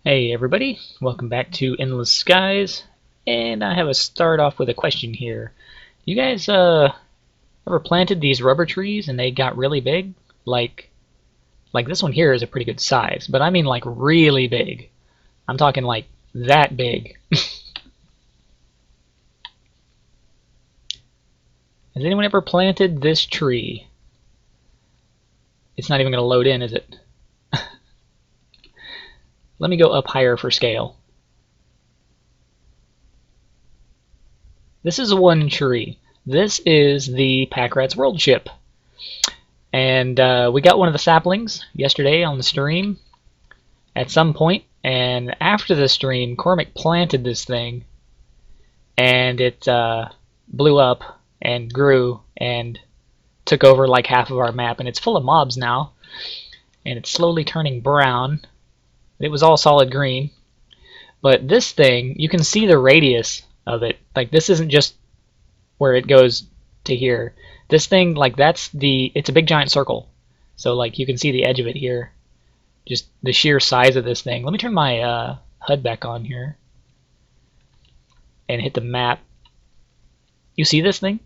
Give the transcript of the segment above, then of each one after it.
Hey everybody, welcome back to Endless Skies, and I have a start off with a question here. You guys ever planted these rubber trees and they got really big? Like this one here is a pretty good size, but I mean like really big. I'm talking like that big. Has anyone ever planted this tree? It's not even going to load in, is it? Let me go up higher for scale. This is one tree. This is the Pack Rats World ship. And we got one of the saplings yesterday on the stream at some point, and after the stream, Cormac planted this thing, and it blew up and grew and took over like half of our map, and it's full of mobs now, and it's slowly turning brown. It was all solid green, but this thing, you can see the radius of it. Like, this isn't just where it goes to here. This thing, like, it's a big giant circle. So, like, you can see the edge of it here. Just the sheer size of this thing. Let me turn my HUD back on here and hit the map. You see this thing?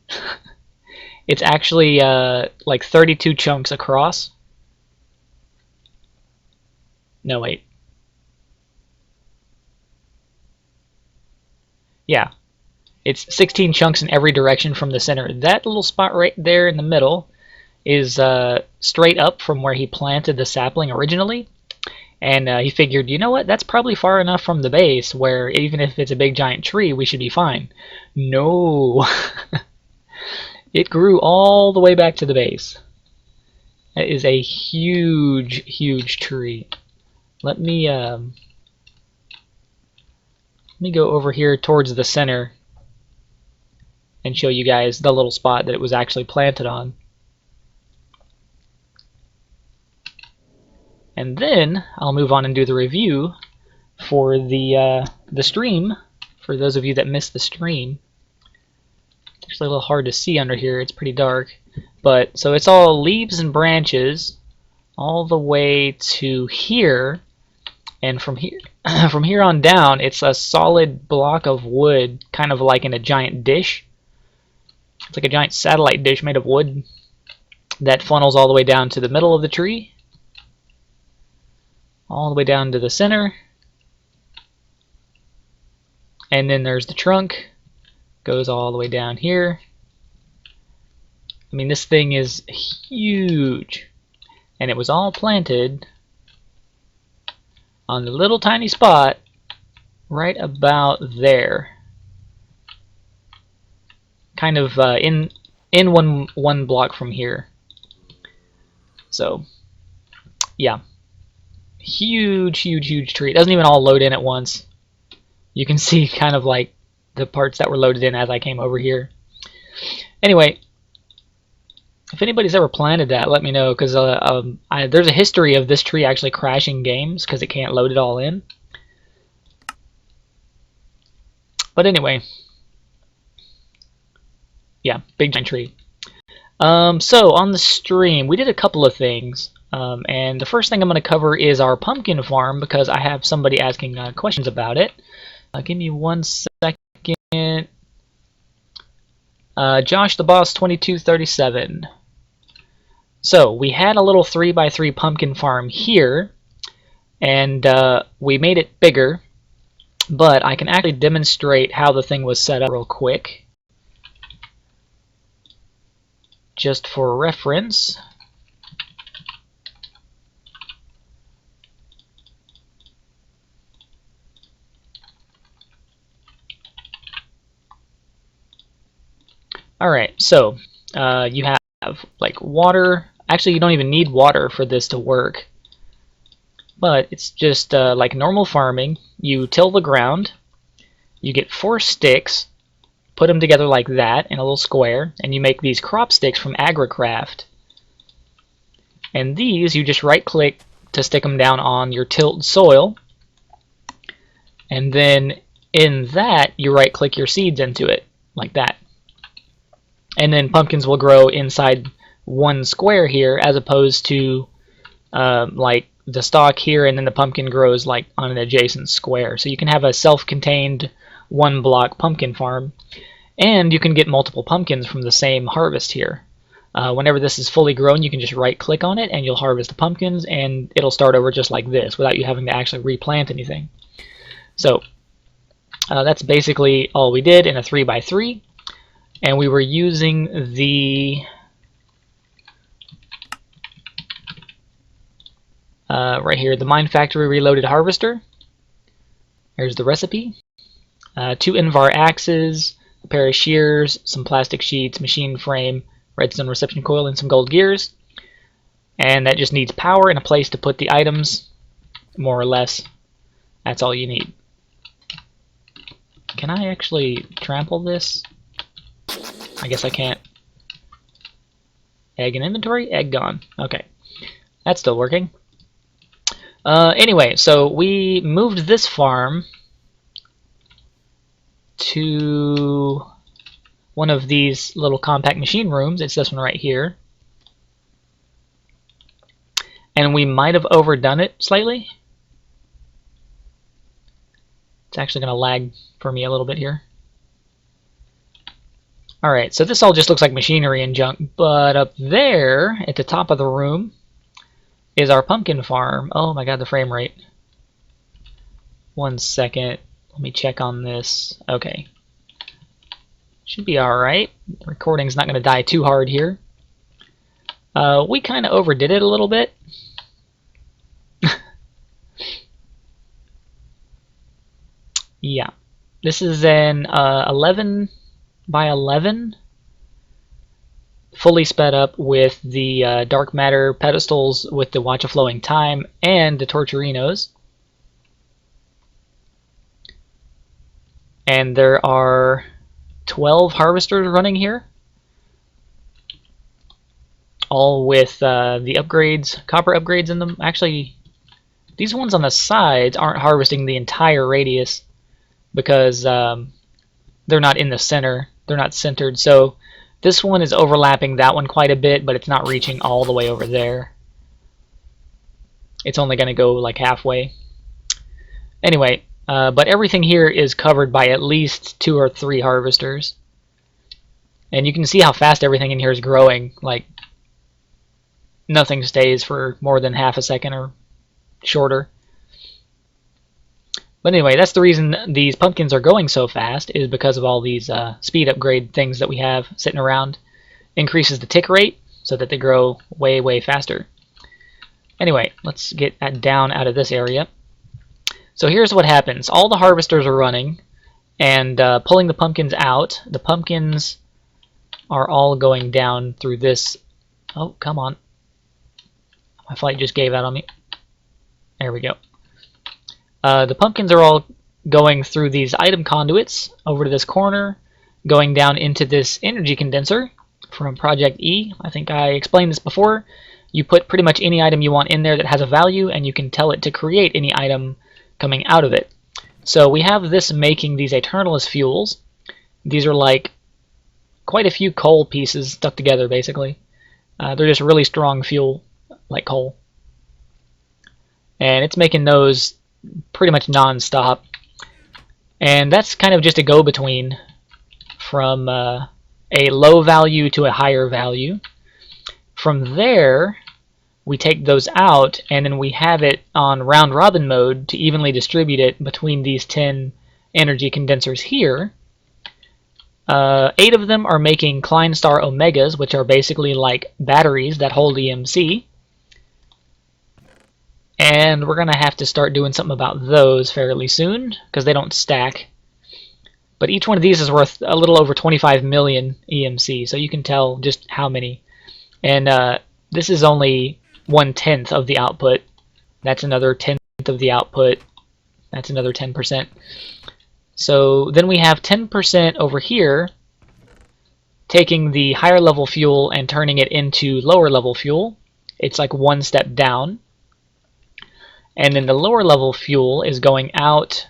It's actually like 32 chunks across. No, wait. Yeah. It's 16 chunks in every direction from the center. That little spot right there in the middle is straight up from where he planted the sapling originally. And he figured, you know what, that's probably far enough from the base where even if it's a big giant tree, we should be fine. No. It grew all the way back to the base. That is a huge, huge tree. Let me go over here towards the center and show you guys the little spot that it was actually planted on. And then I'll move on and do the review for the stream. For those of you that missed the stream, it's actually a little hard to see under here. It's pretty dark, but so it's all leaves and branches all the way to here, and from here from here on down, it's a solid block of wood, kind of like in a giant dish. It's like a giant satellite dish made of wood that funnels all the way down to the middle of the tree, all the way down to the center, and then there's the trunk, goes all the way down here. I mean, this thing is huge, and it was all planted on the little tiny spot right about there, kind of in one block from here. So yeah, huge, huge, huge tree. It doesn't even all load in at once. You can see kind of like the parts that were loaded in as I came over here. Anyway, if anybody's ever planted that, let me know, because there's a history of this tree actually crashing games because it can't load it all in. But anyway, yeah, big giant tree. So on the stream, we did a couple of things. And the first thing I'm going to cover is our pumpkin farm, because I have somebody asking questions about it. Give me 1 second. Josh the Boss 2237. So we had a little 3x3 pumpkin farm here, and we made it bigger, but I can actually demonstrate how the thing was set up real quick, just for reference. Alright, so you have like water. Actually, you don't even need water for this to work, but it's just like normal farming. You till the ground, you get 4 sticks, put them together like that in a little square, and you make these crop sticks from AgriCraft. And these, you just right click to stick them down on your tilled soil, and then in that you right click your seeds into it like that. And then pumpkins will grow inside one square here, as opposed to like the stalk here, and then the pumpkin grows like on an adjacent square. So you can have a self-contained one block pumpkin farm, and you can get multiple pumpkins from the same harvest here. Whenever this is fully grown, you can just right click on it and you'll harvest the pumpkins, and it'll start over just like this without you having to actually replant anything. So that's basically all we did in a 3x3, and we were using the right here, the Mine Factory Reloaded Harvester. Here's the recipe. 2 Invar axes, a pair of shears, some plastic sheets, machine frame, redstone reception coil, and some gold gears. And that just needs power and a place to put the items, more or less. That's all you need. Can I actually trample this? I guess I can't. Egg in inventory? Egg gone. Okay. That's still working. Anyway, so we moved this farm to one of these little compact machine rooms. It's this one right here. And we might have overdone it slightly. It's actually going to lag for me a little bit here. Alright, so this all just looks like machinery and junk, but up there at the top of the room is our pumpkin farm. Oh my god, the frame rate. 1 second. Let me check on this. Okay. Should be alright. The recording's not going to die too hard here. We kind of overdid it a little bit. Yeah. This is an 11 by 11. Fully sped up with the dark matter pedestals with the Watch of Flowing Time and the Torturinos. And there are 12 harvesters running here, all with the upgrades, copper upgrades in them. Actually, these ones on the sides aren't harvesting the entire radius because they're not in the center. They're not centered. So this one is overlapping that one quite a bit, but it's not reaching all the way over there. It's only going to go like halfway. Anyway, but everything here is covered by at least 2 or 3 harvesters. And you can see how fast everything in here is growing. Like, nothing stays for more than half a second or shorter. But anyway, that's the reason these pumpkins are going so fast, is because of all these speed upgrade things that we have sitting around. Increases the tick rate so that they grow way, way faster. Anyway, let's get down out of this area. So here's what happens. All the harvesters are running and pulling the pumpkins out. The pumpkins are all going down through this. Oh, come on. My flight just gave out on me. There we go. The pumpkins are all going through these item conduits over to this corner, going down into this energy condenser from Project E. I think I explained this before. You put pretty much any item you want in there that has a value, and you can tell it to create any item coming out of it. So we have this making these Eternalist fuels. These are like quite a few coal pieces stuck together, basically. They're just really strong fuel, like coal. And it's making those pretty much non-stop. And that's kind of just a go-between from a low value to a higher value. From there, we take those out, and then we have it on round-robin mode to evenly distribute it between these 10 energy condensers here. 8 of them are making Klein Star Omegas, which are basically like batteries that hold EMC. And we're going to have to start doing something about those fairly soon, because they don't stack. But each one of these is worth a little over 25 million EMC, so you can tell just how many. And this is only 1/10 of the output. That's another 10th of the output. That's another 10%. So then we have 10% over here, taking the higher level fuel and turning it into lower level fuel. It's like one step down. And then the lower level fuel is going out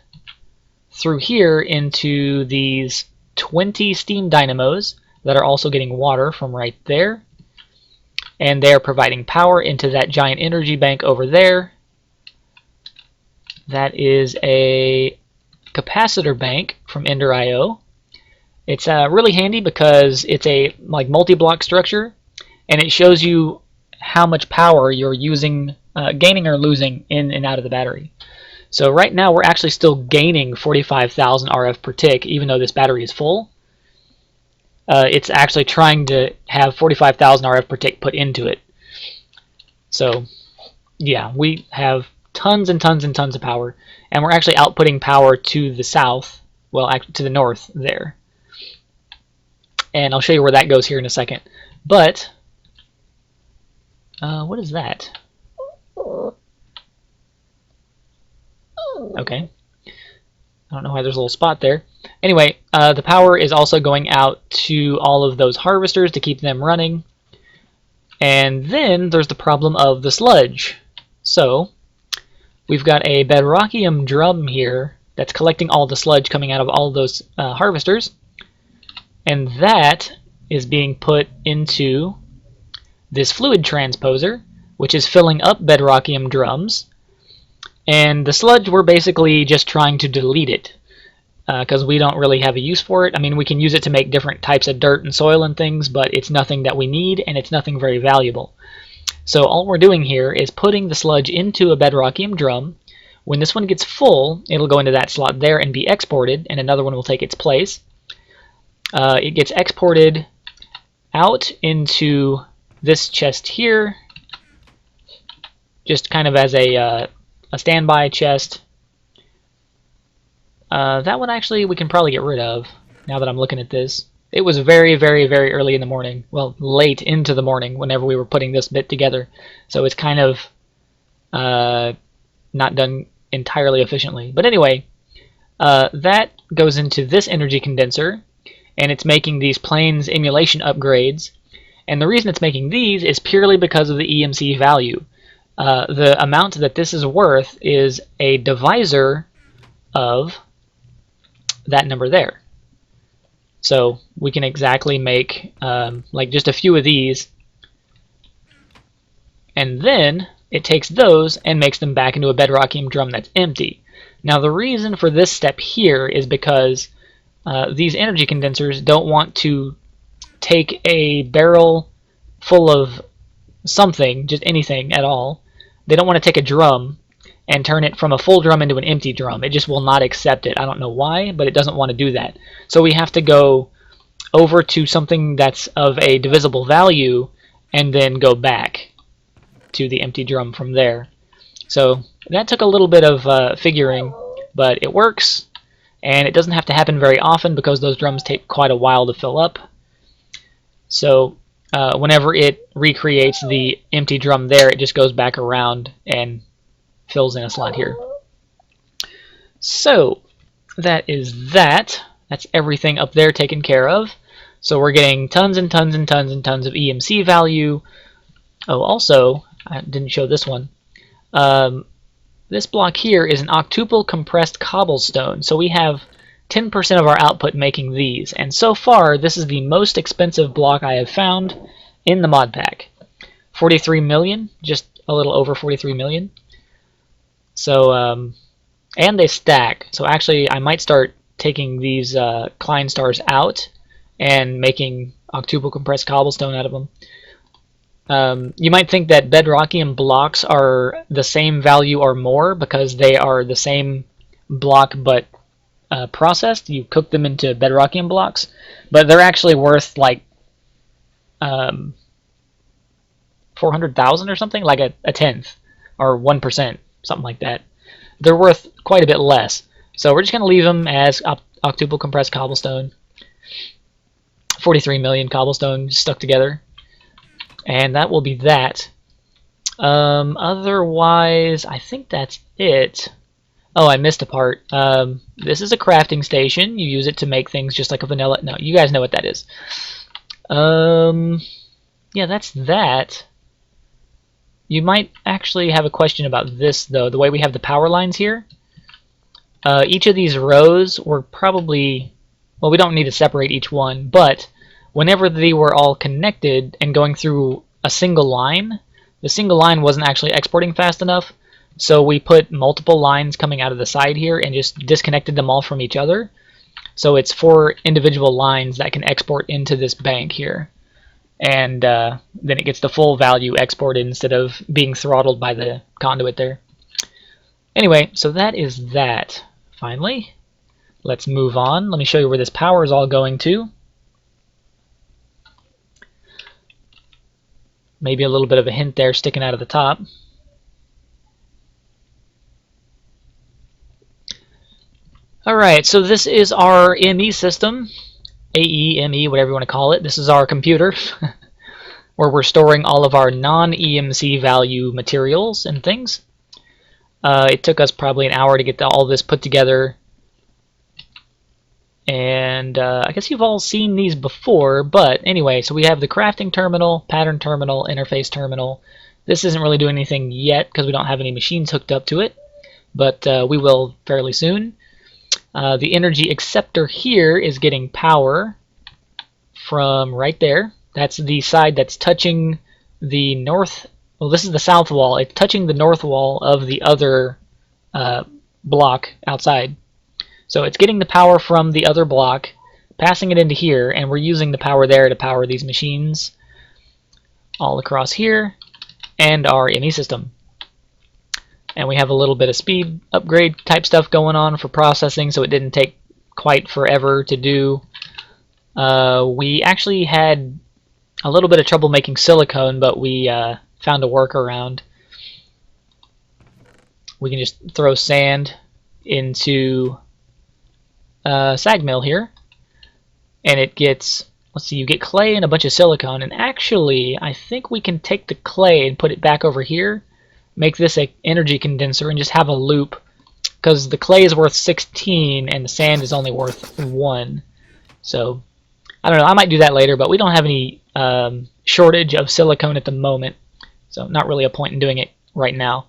through here into these 20 steam dynamos that are also getting water from right there. And they're providing power into that giant energy bank over there. That is a capacitor bank from Ender.io. It's really handy because it's a multi-block structure, and it shows you how much power you're using, gaining or losing in and out of the battery. So right now we're actually still gaining 45,000 RF per tick, even though this battery is full. It's actually trying to have 45,000 RF per tick put into it. So yeah, we have tons and tons and tons of power, and we're actually outputting power to the south, well, actually to the north there. And I'll show you where that goes here in a second. But what is that? Okay. I don't know why there's a little spot there. Anyway, the power is also going out to all of those harvesters to keep them running. And then there's the problem of the sludge. So we've got a bedrockium drum here that's collecting all the sludge coming out of all those harvesters. And that is being put into this fluid transposer, which is filling up bedrockium drums. And the sludge, we're basically just trying to delete it because we don't really have a use for it. I mean, we can use it to make different types of dirt and soil and things, but it's nothing that we need, and it's nothing very valuable. So all we're doing here is putting the sludge into a bedrockium drum. When this one gets full, it'll go into that slot there and be exported, and another one will take its place. It gets exported out into this chest here, just kind of as a standby chest. That one actually we can probably get rid of now that I'm looking at this. It was very, very, very early in the morning. Well, late into the morning whenever we were putting this bit together. So it's kind of not done entirely efficiently. But anyway, that goes into this energy condenser, and it's making these planes emulation upgrades. And the reason it's making these is purely because of the EMC value. The amount that this is worth is a divisor of that number there. So we can exactly make like just a few of these, and then it takes those and makes them back into a bedrockium drum that's empty. Now the reason for this step here is because these energy condensers don't want to take a barrel full of something, just anything at all. They don't want to take a drum and turn it from a full drum into an empty drum. It just will not accept it. I don't know why, but it doesn't want to do that. So we have to go over to something that's of a divisible value and then go back to the empty drum from there. So that took a little bit of figuring, but it works, and it doesn't have to happen very often because those drums take quite a while to fill up. So whenever it recreates the empty drum there, it just goes back around and fills in a slot here. So that is that. That's everything up there taken care of. So we're getting tons and tons and tons and tons of EMC value. Oh, also, I didn't show this one. This block here is an octuple compressed cobblestone. So we have 10% of our output making these. And so far, this is the most expensive block I have found in the mod pack. 43 million, just a little over 43 million. So, and they stack. So actually, I might start taking these Klein stars out and making octuple compressed cobblestone out of them. You might think that bedrockium blocks are the same value or more because they are the same block but processed. You cook them into bedrockium blocks, but they're actually worth like 400,000 or something, like a tenth or 1%. Something like that. They're worth quite a bit less. So we're just going to leave them as octuple compressed cobblestone. 43 million cobblestone stuck together. And that will be that. Otherwise, I think that's it. Oh, I missed a part. This is a crafting station. You use it to make things just like a vanilla... No, you guys know what that is. Yeah, that's that. You might actually have a question about this, though. The way we have the power lines here. Each of these rows were probably... Well, we don't need to separate each one, but whenever they were all connected and going through a single line, the single line wasn't actually exporting fast enough. So we put multiple lines coming out of the side here and just disconnected them all from each other. So it's 4 individual lines that can export into this bank here. And then it gets the full value exported instead of being throttled by the conduit there. Anyway, so that is that. Finally, let's move on. Let me show you where this power is all going to. Maybe a little bit of a hint there sticking out of the top. Alright, so this is our ME system. AE, ME, whatever you want to call it. This is our computer where we're storing all of our non-EMC value materials and things. It took us probably an hour to get all this put together. And I guess you've all seen these before, but anyway, so we have the crafting terminal, pattern terminal, interface terminal. This isn't really doing anything yet because we don't have any machines hooked up to it, but we will fairly soon. The energy acceptor here is getting power from right there. That's the side that's touching the north. Well, this is the south wall. It's touching the north wall of the other block outside. So it's getting the power from the other block, passing it into here, and we're using the power there to power these machines all across here and our ME system. And we have a little bit of speed upgrade type stuff going on for processing, so it didn't take quite forever to do. We actually had a little bit of trouble making silicone, but we found a workaround. We can just throw sand into sag mill here, and it gets, let's see, you get clay and a bunch of silicone, and actually I think we can take the clay and put it back over here, make this an energy condenser, and just have a loop, because the clay is worth 16 and the sand is only worth 1. So I don't know, I might do that later, but we don't have any shortage of silicone at the moment, so not really a point in doing it right now.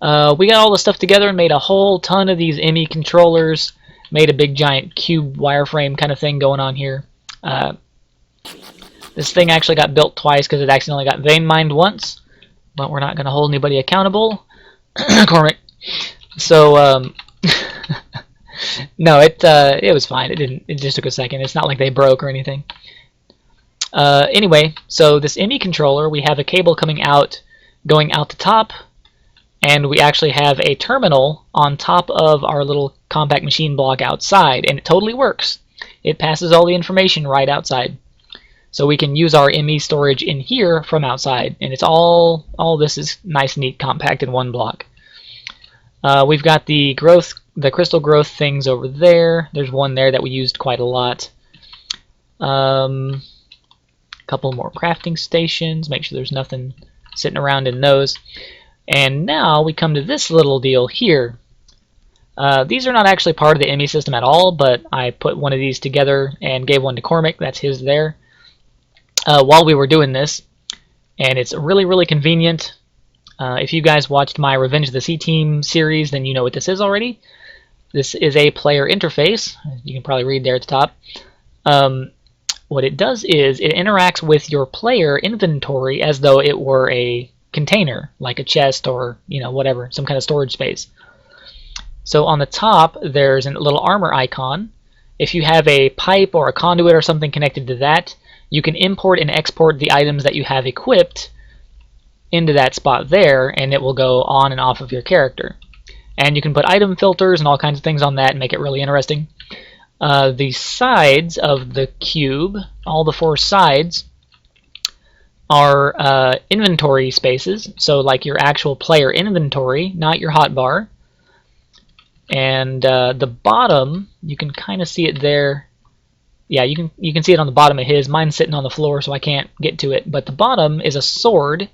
We got all the stuff together and made a whole ton of these ME controllers, made a big giant cube wireframe kind of thing going on here. This thing actually got built twice because it accidentally got vein mined once, but we're not going to hold anybody accountable. Cormac. So no, it was fine. It just took a second. It's not like they broke or anything. Anyway, so this ME controller, we have a cable coming out, going out the top, and we actually have a terminal on top of our little compact machine block outside, and it totally works. It passes all the information right outside. So we can use our ME storage in here from outside, and it's all this is nice, neat, compact in one block. We've got the crystal growth things over there. There's one there that we used quite a lot. A couple more crafting stations. Make sure there's nothing sitting around in those. And now we come to this little deal here. These are not actually part of the ME system at all, but I put one of these together and gave one to Cormac. That's his there. While we were doing this, and it's really, really convenient. If you guys watched my Revenge of the C-Team series, then you know what this is already. This is a player interface. You can probably read there at the top. What it does is it interacts with your player inventory as though it were a container, like a chest or whatever, some kind of storage space. So on the top there's a little armor icon. If you have a pipe or a conduit or something connected to that, you can import and export the items that you have equipped into that spot there, and it will go on and off of your character. And you can put item filters and all kinds of things on that and make it really interesting. The sides of the cube, all the 4 sides, are inventory spaces, so like your actual player inventory, not your hotbar. And the bottom, you can kind of see it there. Yeah, you can see it on the bottom of his. Mine's sitting on the floor, so I can't get to it. But the bottom is a sword,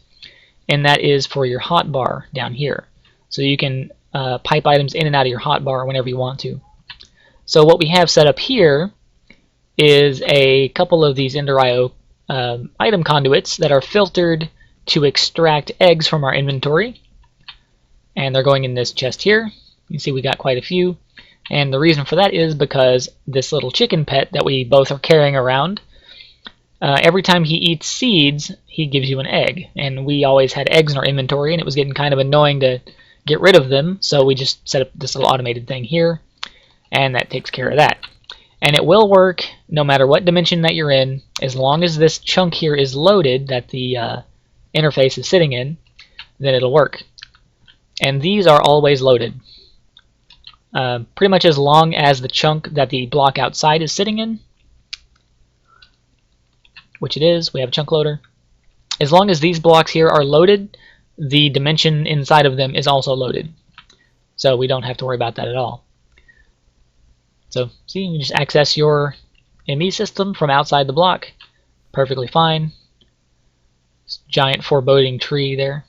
and that is for your hotbar down here. So you can pipe items in and out of your hotbar whenever you want to. So what we have set up here is a couple of these Ender.io item conduits that are filtered to extract eggs from our inventory, and they're going in this chest here. You can see we got quite a few, and the reason for that is because this little chicken pet that we both are carrying around, every time he eats seeds, he gives you an egg, and we always had eggs in our inventory, and it was getting kind of annoying to get rid of them, so we just set up this little automated thing here, and that takes care of that. And it will work no matter what dimension that you're in, as long as this chunk here is loaded that the interface is sitting in, then it'll work. And these are always loaded. Pretty much as long as the chunk that the block outside is sitting in, which it is, we have a chunk loader. As long as these blocks here are loaded, the dimension inside of them is also loaded. So we don't have to worry about that at all. So see, you just access your ME system from outside the block. Perfectly fine. This giant foreboding tree there.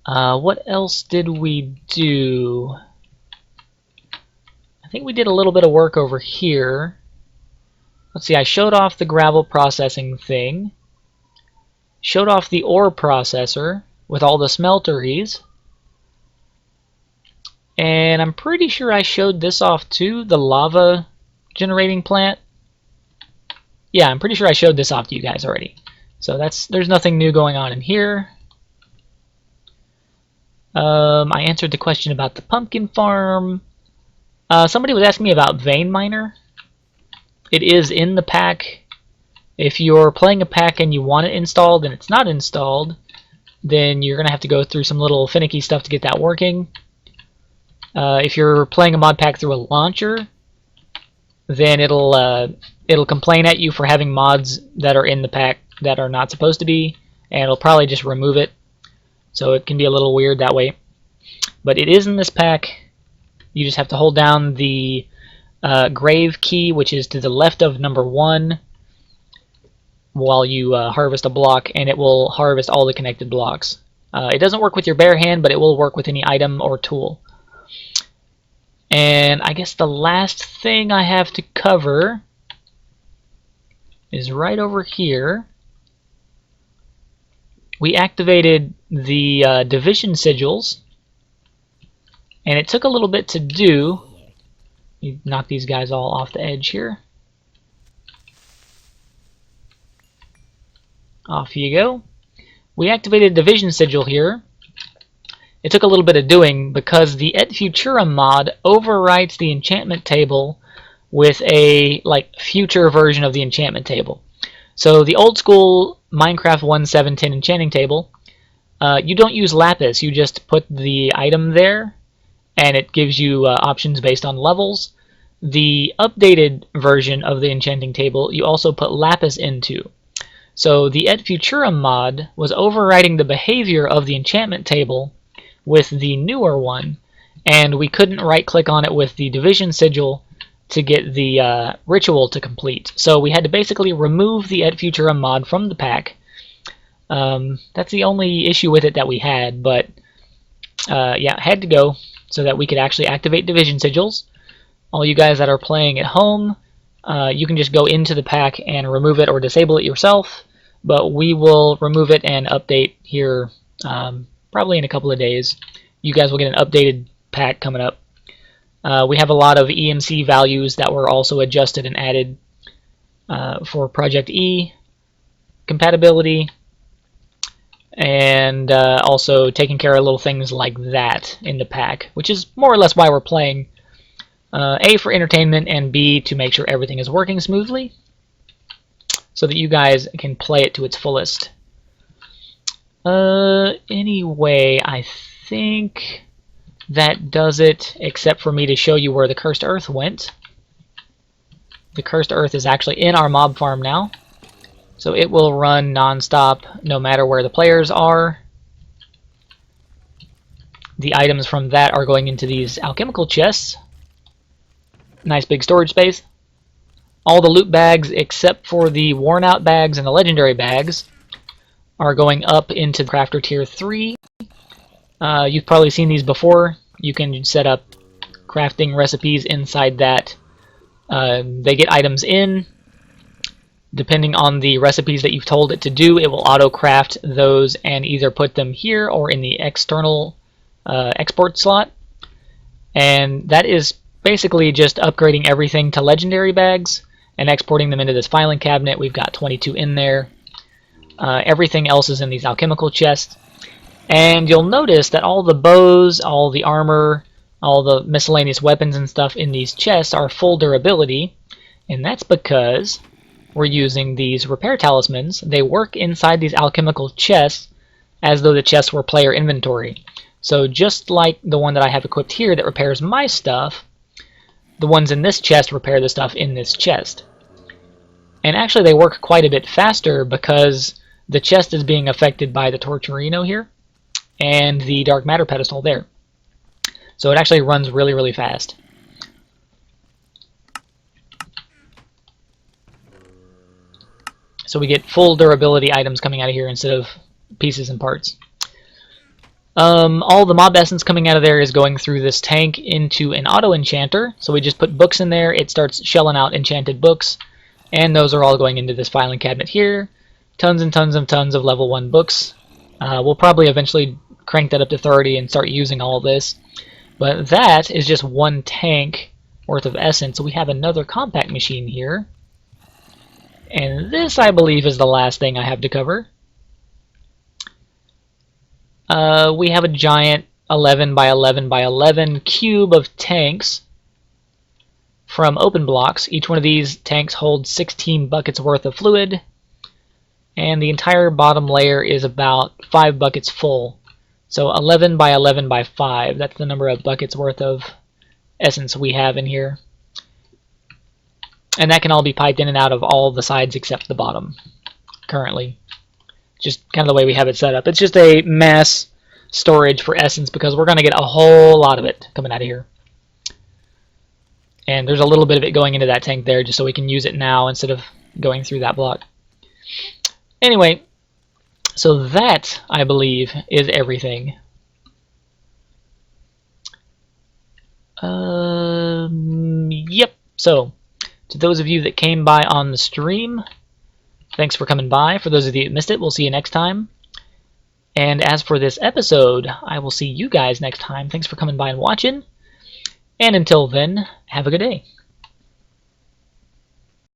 What else did we do? I think we did a little bit of work over here. Let's see, I showed off the gravel processing thing. Showed off the ore processor with all the smelteries. And I'm pretty sure I showed this off too, the lava generating plant. Yeah, I'm pretty sure I showed this off to you guys already. So there's nothing new going on in here. I answered the question about the pumpkin farm. Somebody was asking me about Vein Miner. It is in the pack. If you're playing a pack and you want it installed and it's not installed, then you're going to have to go through some little finicky stuff to get that working. If you're playing a mod pack through a launcher, then it'll complain at you for having mods that are in the pack that are not supposed to be, and it'll probably just remove it. So it can be a little weird that way. But it is in this pack. You just have to hold down the grave key, which is to the left of number 1, while you harvest a block, and it will harvest all the connected blocks. It doesn't work with your bare hand, but it will work with any item or tool. And I guess the last thing I have to cover is right over here. We activated the division sigils, and it took a little bit to do. You knock these guys all off the edge here. Off you go. We activated division sigil here. It took a little bit of doing because the Et Futura mod overwrites the enchantment table with a future version of the enchantment table. So the old school Minecraft 1.7.10 enchanting table, you don't use lapis, you just put the item there and it gives you options based on levels. The updated version of the enchanting table you also put lapis into. So the Et Futura mod was overriding the behavior of the enchantment table with the newer one, and we couldn't right click on it with the division sigil to get the ritual to complete. So we had to basically remove the Et Futura mod from the pack. That's the only issue with it that we had, but yeah, it had to go so that we could actually activate division sigils. All you guys that are playing at home, you can just go into the pack and remove it or disable it yourself, but we will remove it and update here probably in a couple of days. You guys will get an updated pack coming up. We have a lot of EMC values that were also adjusted and added for Project E compatibility, and also taking care of little things like that in the pack, which is more or less why we're playing. A, for entertainment, and B, to make sure everything is working smoothly so that you guys can play it to its fullest. Anyway, I think that does it, except for me to show you where the Cursed Earth went. The Cursed Earth is actually in our mob farm now, so it will run non-stop no matter where the players are. The items from that are going into these alchemical chests. Nice big storage space. All the loot bags except for the worn out bags and the legendary bags are going up into Crafter Tier 3. You've probably seen these before. You can set up crafting recipes inside that. They get items in. Depending on the recipes that you've told it to do, it will auto-craft those and either put them here or in the external export slot. And that is basically just upgrading everything to legendary bags and exporting them into this filing cabinet. We've got 22 in there. Everything else is in these alchemical chests. And you'll notice that all the bows, all the armor, all the miscellaneous weapons and stuff in these chests are full durability, and that's because we're using these repair talismans. They work inside these alchemical chests as though the chests were player inventory. So just like the one that I have equipped here that repairs my stuff, the ones in this chest repair the stuff in this chest. And actually they work quite a bit faster because the chest is being affected by the Torturino here and the Dark Matter pedestal there. So it actually runs really, really fast. So we get full durability items coming out of here instead of pieces and parts. All the mob essence coming out of there is going through this tank into an auto enchanter. So we just put books in there, it starts shelling out enchanted books, and those are all going into this filing cabinet here. Tons and tons of level 1 books. We'll probably eventually crank that up to 30 and start using all of this. But that is just one tank worth of essence. So we have another compact machine here. And this, I believe, is the last thing I have to cover. We have a giant 11 by 11 by 11 cube of tanks from open blocks. Each one of these tanks holds 16 buckets worth of fluid, and the entire bottom layer is about 5 buckets full. So 11 by 11 by 5, that's the number of buckets worth of essence we have in here. And that can all be piped in and out of all the sides except the bottom, currently. Just kind of the way we have it set up. It's just a mass storage for essence because we're going to get a whole lot of it coming out of here. And there's a little bit of it going into that tank there just so we can use it now instead of going through that block. Anyway, so that, I believe, is everything. Yep. So, to those of you that came by on the stream, thanks for coming by. For those of you that missed it, we'll see you next time. And as for this episode, I will see you guys next time. Thanks for coming by and watching. And until then, have a good day.